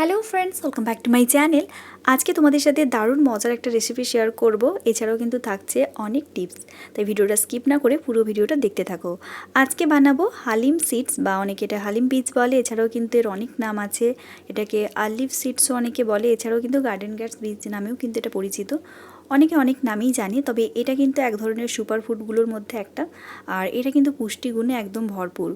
Hello friends, welcome back to my channel. আজকে তোমাদের সাথে দারুণ মজার একটা রেসিপি শেয়ার করব। এছাড়াও কিন্তু থাকছে অনেক টিপস, তাই ভিডিওটা স্কিপ না করে পুরো ভিডিওটা দেখতে থাকো। আজকে বানাবো হালিম সিডস, বা অনেকে এটা হালিম বীজ বলে। এছাড়াও কিন্তু এর অনেক নাম আছে, এটাকে আলিভ সিডসও অনেকে বলে। এছাড়াও কিন্তু গার্ডেন গ্যাটস বীজ নামেও কিন্তু এটা পরিচিত। অনেকে অনেক নামেই জানে, তবে এটা কিন্তু এক ধরনের সুপার ফুডগুলোর মধ্যে একটা, আর এটা কিন্তু পুষ্টিগুণে একদম ভরপুর।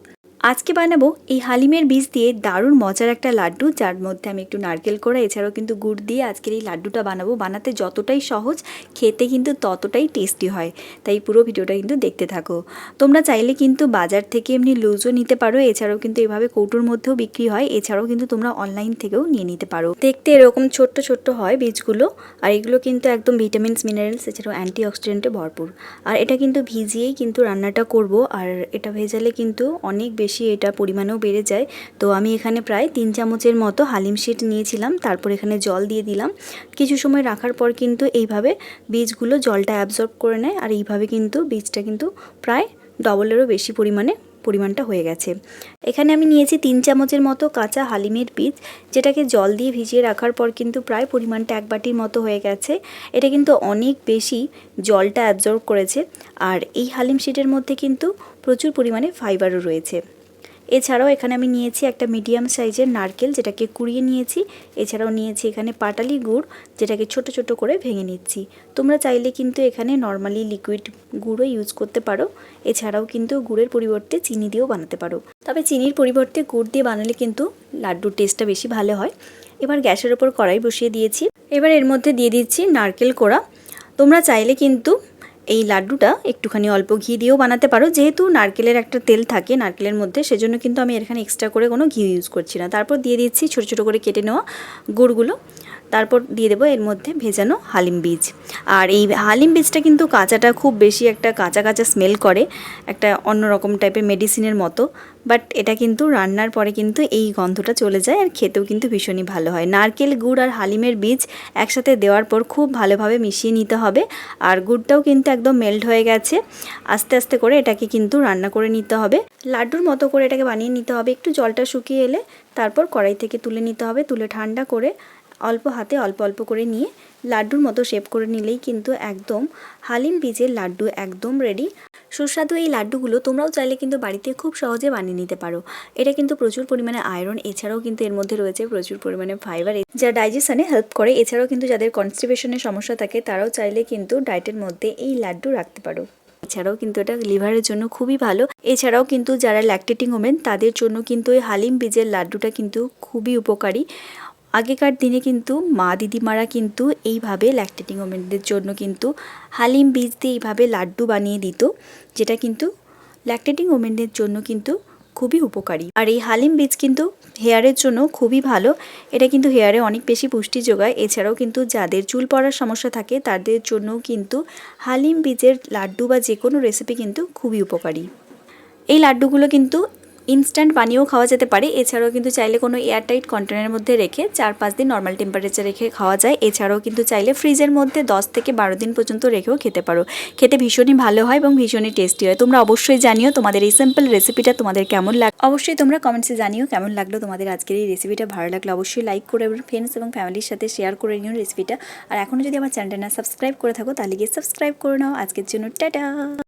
আজকে বানাবো এই হালিমের বীজ দিয়ে দারুণ মজার একটা লাড্ডু, যার মধ্যে আমি একটু নারকেল করা এছাড়াও কিন্তু গুড় দিয়ে আজকের এই লাড্ডুটা বানাবো। বানাতে যতটাই সহজ, খেতে কিন্তু ততটাই টেস্টি হয়, তাই পুরো ভিডিওটা কিন্তু দেখতে থাকো। তোমরা চাইলে কিন্তু বাজার থেকে এমনি লুজও নিতে পারো, এছাড়াও কিন্তু এভাবে কৌটোর মধ্যেও বিক্রি হয়। এছাড়াও কিন্তু তোমরা অনলাইন থেকেও নিয়ে নিতে পারো। দেখতে এরকম ছোট্ট ছোট্ট হয় বীজগুলো, আর এগুলো কিন্তু একদম ভিটামিনস মিনারেলস এছাড়াও অ্যান্টিঅক্সিডেন্টে ভরপুর। আর এটা কিন্তু ভিজিয়েই কিন্তু রান্নাটা করব, আর এটা ভেজালে কিন্তু অনেক বেশি এটা পরিমাণেও বেড়ে যায়। তো আমি এখানে প্রায় 3 চামচের মতো হালিম শিট নিয়েছিলাম, তারপর এখানে জল দিয়ে দিলাম। কিছু সময় রাখার পর কিন্তু এইভাবে বীজগুলো জলটা অ্যাবজর্ব করে নেয়, আর এইভাবে কিন্তু বীজটা কিন্তু প্রায় ডবলেরও বেশি পরিমাণটা হয়ে গেছে। এখানে আমি নিয়েছি 3 চামচের মতো কাঁচা হালিমের বীজ, যেটাকে জল দিয়ে ভিজিয়ে রাখার পর কিন্তু প্রায় পরিমাণটা 1 বাটির মতো হয়ে গেছে। এটা কিন্তু অনেক বেশি জলটা অ্যাবজর্ব করেছে, আর এই হালিম শিটের মধ্যে কিন্তু প্রচুর পরিমাণে ফাইবারও রয়েছে। এছাড়াও এখানে আমি নিয়েছি একটা মিডিয়াম সাইজের নারকেল, যেটাকে কুড়িয়ে নিয়েছি। এছাড়াও নিয়েছি এখানে পাটালি গুড়, যেটাকে ছোট ছোট করে ভেঙে নিচ্ছি। তোমরা চাইলে কিন্তু এখানে নর্মালি লিকুইড গুড়ও ইউজ করতে পারো। এছাড়াও কিন্তু গুড়ের পরিবর্তে চিনি দিয়েও বানাতে পারো, তবে চিনির পরিবর্তে গুড় দিয়ে বানালে কিন্তু লাড্ডুর টেস্টটা বেশি ভালো হয়। এবার গ্যাসের ওপর কড়াই বসিয়ে দিয়েছি। এবার এর মধ্যে দিয়ে দিচ্ছি নারকেল কোড়া। তোমরা চাইলে কিন্তু এই লাড্ডুটা একটুখানি অল্প ঘি দিয়েও বানাতে পারো, যেহেতু নারকেলের একটা তেল থাকে নারকেলের মধ্যে, সেজন্য কিন্তু আমি এখানে এক্সট্রা করে কোনো ঘি ইউজ করছি না। তারপর দিয়ে দিচ্ছি ছোটো ছোটো করে কেটে নেওয়া গুড়গুলো। তারপর দিয়ে দেবো এর মধ্যে ভেজানো হালিম বীজ। আর এই হালিম বীজটা কিন্তু কাঁচাটা খুব বেশি একটা কাঁচা কাঁচা স্মেল করে, একটা অন্যরকম টাইপের মেডিসিনের মতো। বাট এটা কিন্তু রান্নার পরে কিন্তু এই গন্ধটা চলে যায়, আর খেতেও কিন্তু ভীষণই ভালো হয়। নারকেল গুড় আর হালিমের বীজ একসাথে দেওয়ার পর খুব ভালোভাবে মিশিয়ে নিতে হবে। আর গুড়টাও কিন্তু একদম মেল্ট হয়ে গেছে। আস্তে আস্তে করে এটাকে কিন্তু রান্না করে নিতে হবে, লাড্ডুর মতো করে এটাকে বানিয়ে নিতে হবে। একটু জলটা শুকিয়ে এলে তারপর কড়াই থেকে তুলে নিতে হবে। তুলে ঠান্ডা করে অল্প হাতে অল্প অল্প করে নিয়ে লাড্ডুর মতো শেপ করে নিলেই কিন্তু একদম হালিম বীজের লাড্ডু একদম রেডি। সুস্বাদু এই লাড্ডুগুলো তোমরাও চাইলে কিন্তু বাড়িতে খুব সহজে বানিয়ে নিতে পারো। এটা কিন্তু প্রচুর পরিমাণে আয়রন, এছাড়াও কিন্তু এর মধ্যে রয়েছে প্রচুর পরিমাণে ফাইবার, যা ডাইজেশনে হেল্প করে। এছাড়াও কিন্তু যাদের কনস্টিপেশনের সমস্যা থাকে তারাও চাইলে কিন্তু ডায়েটের মধ্যে এই লাড্ডু রাখতে পারো। এছাড়াও কিন্তু এটা লিভারের জন্য খুবই ভালো। এছাড়াও কিন্তু যারা ল্যাকটেটিং ওমেন তাদের জন্য কিন্তু এই হালিম বীজের লাড্ডুটা কিন্তু খুবই উপকারী। আগেকার দিনে কিন্তু মা দিদিমারা কিন্তু এইভাবে ল্যাকটেটিং ওমেনদের জন্য কিন্তু হালিম বীজ দিয়ে এইভাবে লাড্ডু বানিয়ে দিত, যেটা কিন্তু ল্যাকটেটিং ওমেনদের জন্য কিন্তু খুবই উপকারী। আর এই হালিম বীজ কিন্তু হেয়ারের জন্য খুবই ভালো, এটা কিন্তু হেয়ারে অনেক বেশি পুষ্টি যোগায়। এছাড়াও কিন্তু যাদের চুল পড়ার সমস্যা থাকে তাদের জন্য কিন্তু হালিম বীজের লাড্ডু বা যে কোনো রেসিপি কিন্তু খুবই উপকারী। এই লাড্ডুগুলো কিন্তু ইনস্ট্যান্ট বানিয়েও খাওয়া যেতে পারে। এছাড়াও কিন্তু চাইলে কোনো এয়ারটাইট কন্টেনারের মধ্যে রেখে 4-5 দিন নর্মাল টেম্পারেচার রেখে খাওয়া যায়। এছাড়াও কিন্তু চাইলে ফ্রিজের মধ্যে 10 থেকে 12 দিন পর্যন্ত রেখেও খেতে পারো। খেতে ভীষণই ভালো হয় এবং ভীষণই টেস্টি হয়। তোমরা অবশ্যই জানিও তোমাদের এই সিম্পল রেসিপিটা তোমাদের কেমন লাগে। অবশ্যই তোমরা কমেন্টসে জানিও কেমন লাগলো তোমাদের আজকের এই রেসিপিটা। ভালো লাগলে অবশ্যই লাইক করে ফ্রেন্ডস এবং ফ্যামিলির সাথে শেয়ার করে নিও রেসিপিটা। আর এখনও যদি আমার চ্যানেলটা না সাবস্ক্রাইব করে থাকো তাহলে গিয়ে সাবস্ক্রাইব করে নাও। আজকের জন্য টাটা।